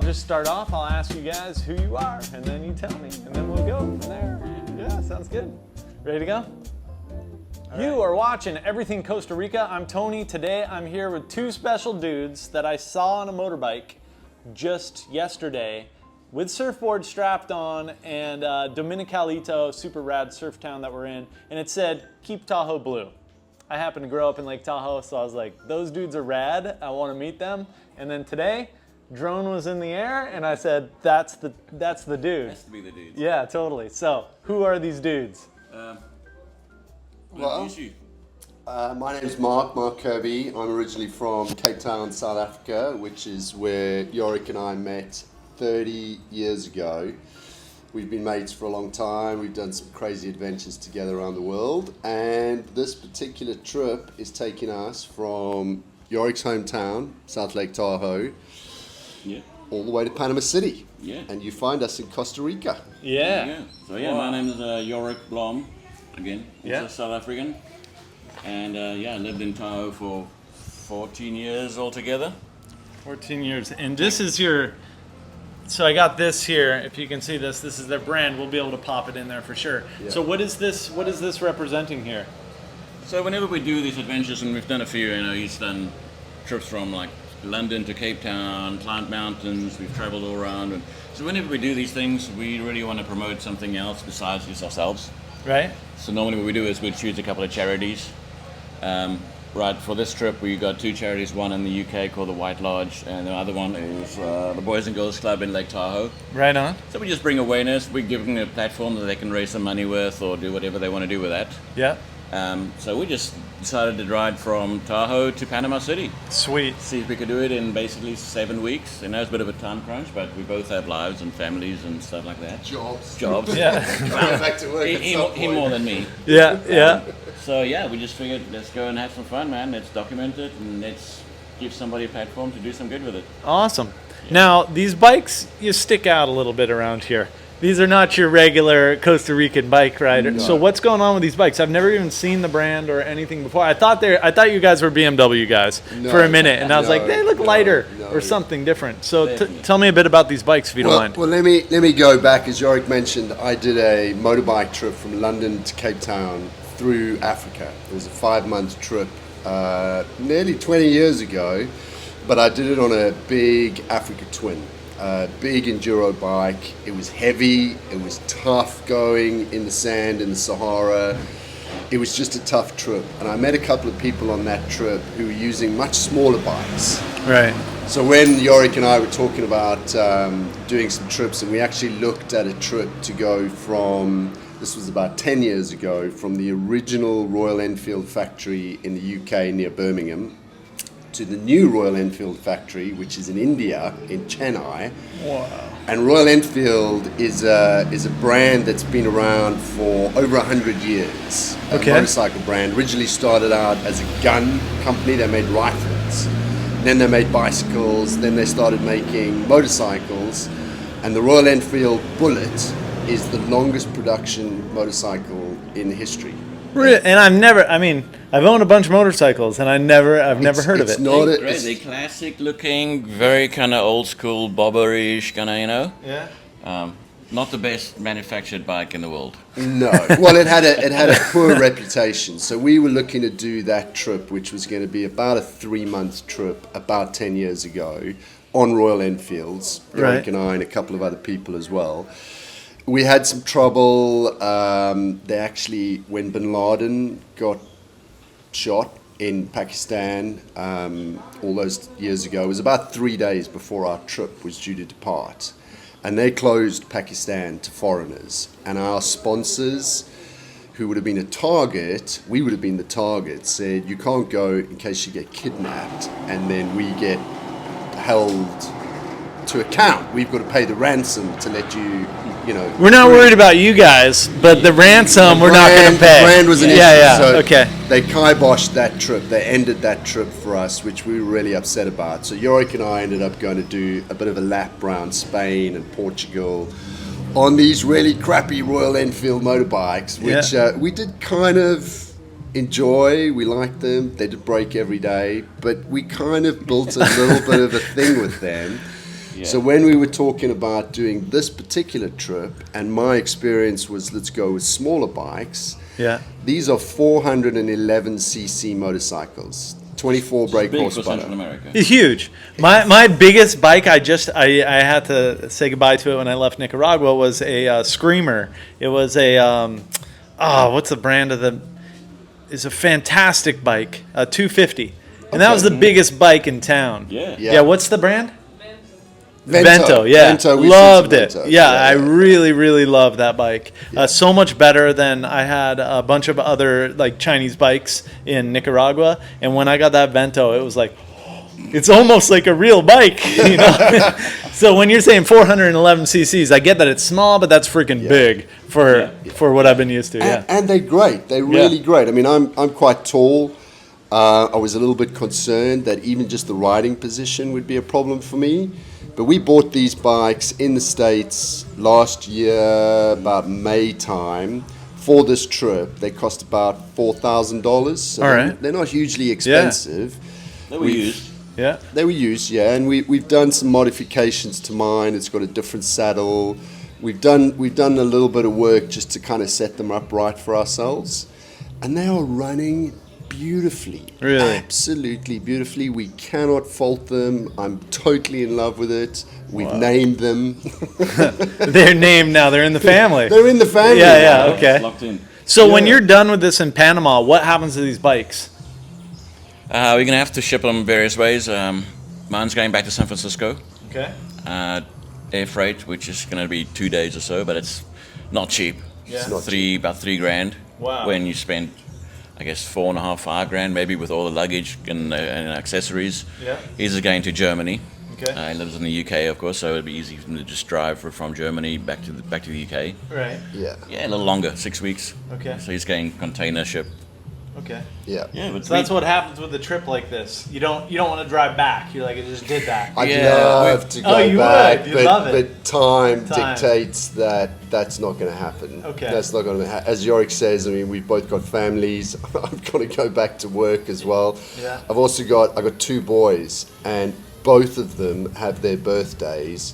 just start off. I'll ask you guys who you are, and then you tell me, and then we'll go from there. Yeah, sounds good. Ready to go? You are watching Everything Costa Rica. I'm Tony. Today I'm here with two special dudes that I saw on a motorbike just yesterday with surfboards strapped on and Dominicalito, super rad surf town that we're in, and it said, keep Tahoe blue. I happen to grow up in Lake Tahoe, so I was like, those dudes are rad. I want to meet them. And then today, drone was in the air, and I said, that's the dude. Has to be the dude. Yeah, totally. So, who are these dudes? My name is Mark Kirby. I'm originally from Cape Town, South Africa, which is where Yorick and I met 30 years ago. We've been mates for a long time. We've done some crazy adventures together around the world. And this particular trip is taking us from Yorick's hometown, South Lake Tahoe, all the way to Panama City. Yeah. And you find us in Costa Rica. Yeah. So my name is Yorick Blom. Again, Yeah. a South African. And I lived in Tahoe for 14 years altogether. 14 years. And this is your... So I got this here. If you can see this is their brand. We'll be able to pop it in there for sure. Yeah. So what is this representing here? So whenever we do these adventures, and we've done a few, he's done trips from like London to Cape Town, climbed mountains, we've traveled all around. And so whenever we do these things, we really want to promote something else besides just ourselves. Right? So normally what we do is we choose a couple of charities. Right, for this trip we got two charities, one in the UK called the White Lodge, and the other one is the Boys and Girls Club in Lake Tahoe. Right on. So we just bring awareness, we give them a platform that they can raise some money with or do whatever they want to do with that. Yeah. So we just decided to ride from Tahoe to Panama City. Sweet. See if we could do it in basically 7 weeks. I know it's a bit of a time crunch, but we both have lives and families and stuff like that. Jobs. Yeah. Going back to work at some He point. more than me. Yeah. So we just figured let's go and have some fun, man. Let's document it and let's give somebody a platform to do some good with it. Awesome. Now, these bikes, you stick out a little bit around here. These are not your regular Costa Rican bike rider. No. So what's going on with these bikes? I've never even seen the brand or anything before. I thought you guys were BMW guys for a minute, and I was like, they look lighter or something different. So tell me a bit about these bikes, if you don't mind. Well, let me go back. As Yorick mentioned, I did a motorbike trip from London to Cape Town through Africa. It was a 5-month trip, nearly 20 years ago, but I did it on a big Africa Twin. Big enduro bike. It was heavy, it was tough going in the sand in the Sahara. It was just a tough trip, and I met a couple of people on that trip who were using much smaller bikes. Right. So when Yorick and I were talking about doing some trips, and we actually looked at a trip to go from, this was about 10 years ago, from the original Royal Enfield factory in the UK near Birmingham to the new Royal Enfield factory, which is in India, in Chennai. Wow. And Royal Enfield is a brand that's been around for over 100 years. Okay. A motorcycle brand. Originally started out as a gun company. They made rifles. Then they made bicycles. Then they started making motorcycles. And the Royal Enfield Bullet is the longest production motorcycle in history. And I've owned a bunch of motorcycles, and I've never heard of it's it. not They're great. They're classic looking, very kind of old school bobberish kind of, Yeah. not the best manufactured bike in the world. No. Well, it had a poor reputation. So we were looking to do that trip, which was going to be about a 3-month trip about 10 years ago on Royal Enfields. Right. Eric and I and a couple of other people as well. We had some trouble. They actually, when Bin Laden got shot in Pakistan all those years ago, it was about 3 days before our trip was due to depart. And they closed Pakistan to foreigners. And our sponsors, who would have been a target, we would have been the target, said, you can't go in case you get kidnapped and then we get held to account. We've got to pay the ransom to let you, We're not worried about you guys, but the ransom we're not going to pay. The brand was an issue. Yeah, So okay. They kiboshed that trip. They ended that trip for us, which we were really upset about. So Yorick and I ended up going to do a bit of a lap around Spain and Portugal on these really crappy Royal Enfield motorbikes, which we did kind of enjoy. We liked them. They did break every day, but we kind of built a little bit of a thing with them. Yeah. So when we were talking about doing this particular trip, and my experience was, let's go with smaller bikes. Yeah. These are 411cc motorcycles, 24 brake Big for Central horsepower. America. It's huge. My biggest bike, I had to say goodbye to it when I left Nicaragua, was a Screamer. It was a what's the brand of the? It's a fantastic bike, a 250, and that was the biggest bike in town. Yeah. Yeah. What's the brand? Vento. Yeah. Vento, we've Loved seen it. some Vento. Yeah, I really, really loved that bike. So much better than I had a bunch of other like Chinese bikes in Nicaragua. And when I got that Vento, it was like, it's almost like a real bike, you know? So when you're saying 411 cc's, I get that it's small, but that's freaking big for what I've been used to. Yeah. And they're great. They're really great. I mean, I'm quite tall. I was a little bit concerned that even just the riding position would be a problem for me. But we bought these bikes in the States last year, about May time, for this trip. They cost about $4,000. So All right. they're not hugely expensive. They were used. Yeah. They were used, yeah, and we've done some modifications to mine. It's got a different saddle. We've done a little bit of work just to kind of set them up right for ourselves, and they are running beautifully. Really? Absolutely beautifully. We cannot fault them. I'm totally in love with it. We've named them. They're named now. They're in the family. They're in the family. Yeah, now. okay. It's locked in. So when you're done with this in Panama, what happens to these bikes? We're going to have to ship them various ways. Mine's going back to San Francisco. Okay. Air freight, which is going to be 2 days or so, but it's not cheap. Yeah. It's not about $3,000. Wow. When you spend, I guess, $4.5, $5,000 maybe with all the luggage and accessories. Yeah. He's going to Germany. Okay. He lives in the UK, of course, so it'd be easy for him to just drive from Germany back to the UK. Right. Yeah, Yeah, a little longer, 6 weeks. Okay. So he's going container ship. Okay. yeah. Yeah, but So that's what happens with a trip like this. You don't want to drive back. You're like, I just did that. I'd Yeah, love to go Oh, you back, would. You'd love it. but time Time. dictates that that's not going to happen. Okay. That's not going to happen. As Yorick says, I mean, we've both got families. I've got to go back to work as well. Yeah. I've got 2 boys, and both of them have their birthdays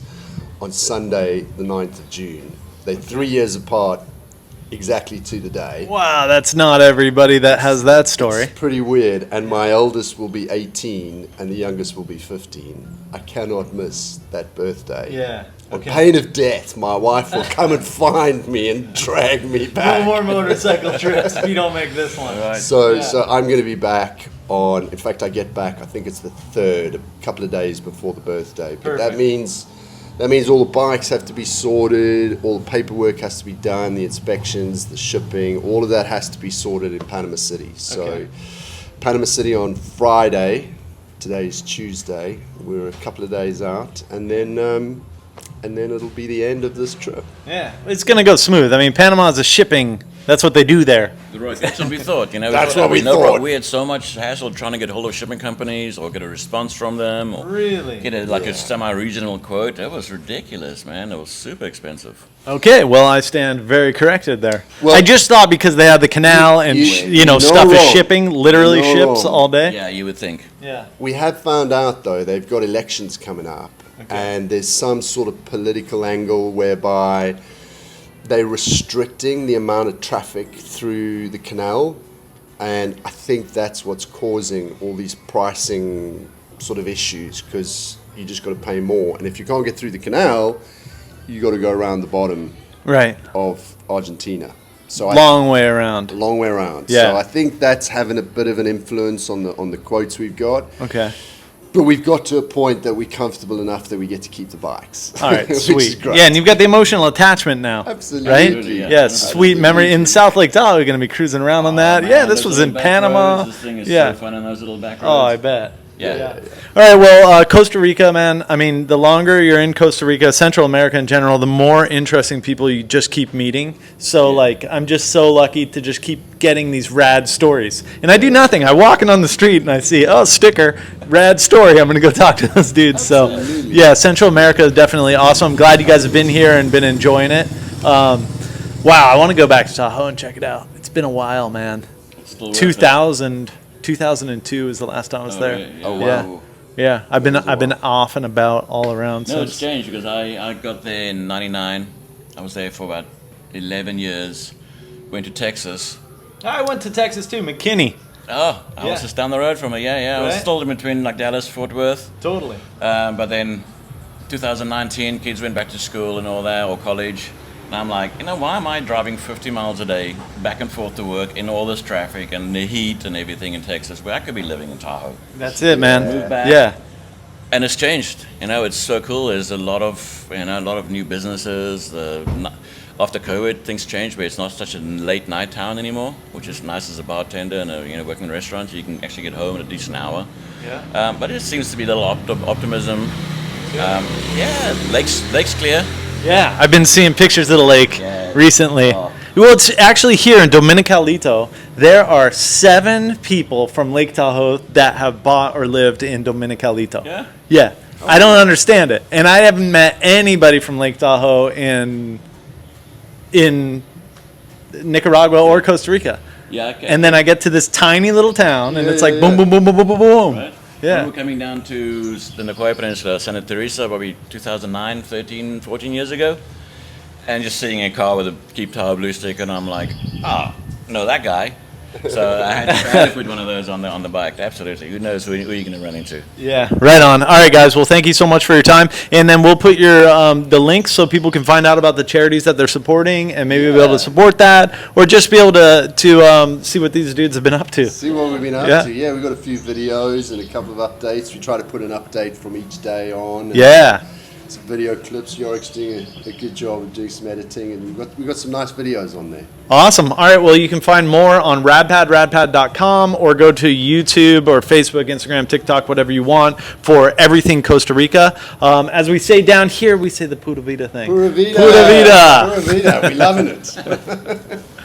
on Sunday, the 9th of June. They're 3 years apart, exactly to the day. Wow, that's not everybody that has that story. Pretty weird. And my eldest will be 18 and the youngest will be 15. I cannot miss that birthday. Yeah. On Okay. pain of death, my wife will come and find me and drag me No back. more motorcycle trips if you don't make this one. So I'm going to be back on, in fact, I get back, I think it's the 3rd, a couple of days before the birthday. But Perfect. that means all the bikes have to be sorted, all the paperwork has to be done, the inspections, the shipping, all of that has to be sorted in Panama City. So Okay. Panama City on Friday, today's Tuesday, we're a couple of days out, and then it'll be the end of this trip. Yeah, it's gonna go smooth. I mean, Panama is a shipping. That's what they do there. Right, that's what we thought. You know, That's what we thought. We had so much hassle trying to get hold of shipping companies or get a response from them, or Really? get a semi-regional quote. That was ridiculous, man. It was super expensive. Okay, well, I stand very corrected there. Well- I just thought because they had the canal and no stuff is wrong. shipping, literally No ships wrong. all day. Yeah, you would think. Yeah. We have found out, though, they've got elections coming up, and there's some sort of political angle whereby they're restricting the amount of traffic through the canal, and I think that's what's causing all these pricing sort of issues, because you just got to pay more, and if you can't get through the canal, you got to go around the bottom Right. of Argentina. So Long way around. long way around. Yeah. So I think that's having a bit of an influence on the quotes we've got. Okay. But we've got to a point that we're comfortable enough that we get to keep the bikes. All right, Which is sweet. great. Yeah, and you've got the emotional attachment now. Absolutely. Right? Yeah. Yeah, sweet memory. In South Lake Tahoe, we're going to be cruising around on that. Man, Yeah, this those was little in back Panama. roads, this thing is Yeah. so fun in those little back Oh, I roads. bet. Yeah. All right, well, Costa Rica, man, I mean, the longer you're in Costa Rica, Central America in general, the more interesting people you just keep meeting. So, like, I'm just so lucky to just keep getting these rad stories. And I do nothing. I walk in on the street and I see, oh, sticker, rad story. I'm going to go talk to those dudes. So, yeah, Central America is definitely awesome. I'm glad you guys have been here and been enjoying it. Wow, I want to go back to Tahoe and check it out. It's been a while, man. It's still worth it. 2002 is the last time I was Oh, there. really? Oh, Yeah. wow. Yeah, I've been off and about all around. No, it's changed because I got there in '99. I was there for about 11 years. Went to Texas. I went to Texas too, McKinney. Oh, I was just down the road from it. Yeah. I was Right. still in between like Dallas, Fort Worth. Totally. But then 2019, kids went back to school and all that, or college. And I'm like, why am I driving 50 miles a day back and forth to work in all this traffic and the heat and everything in Texas, where I could be living in Tahoe? That's it, man. Move back. Yeah. And it's changed. It's so cool. There's a lot of new businesses. After COVID, things changed where it's not such a late night town anymore, which is nice as a bartender and working in restaurants. You can actually get home at a decent hour. Yeah. But it seems to be a little optimism. Lake's clear. Yeah, I've been seeing pictures of the lake recently. Oh. Well, it's actually here in Dominicalito. There are 7 people from Lake Tahoe that have bought or lived in Dominicalito. Yeah? Yeah. I don't understand it. And I haven't met anybody from Lake Tahoe in Nicaragua or Costa Rica. Yeah. Okay. And then I get to this tiny little town, and it's like boom, boom, boom, boom, boom, boom, boom. Right. Yeah. We were coming down to the Nicoya Peninsula, Santa Teresa, probably 2009, 13, 14 years ago, and just seeing a car with a Keep Tahoe blue sticker, and I'm like, that guy. So I had to put one of those on the bike. Absolutely. Who knows who you're going to run into? Yeah, right on. All right, guys. Well, thank you so much for your time, and then we'll put your the links so people can find out about the charities that they're supporting, and maybe be able to support that, or just be able to see what these dudes have been up to. See what we've been up to. Yeah, we've got a few videos and a couple of updates. We try to put an update from each day on. Yeah. Some video clips. Yorick's doing a good job of doing some editing, and we've got some nice videos on there. Awesome. All right. Well, you can find more on radpad.com, or go to YouTube or Facebook, Instagram, TikTok, whatever you want, for everything Costa Rica. As we say down here, we say the Pura Vida thing. Pura Vida. Pura Vida. Pura Vida. We're loving it.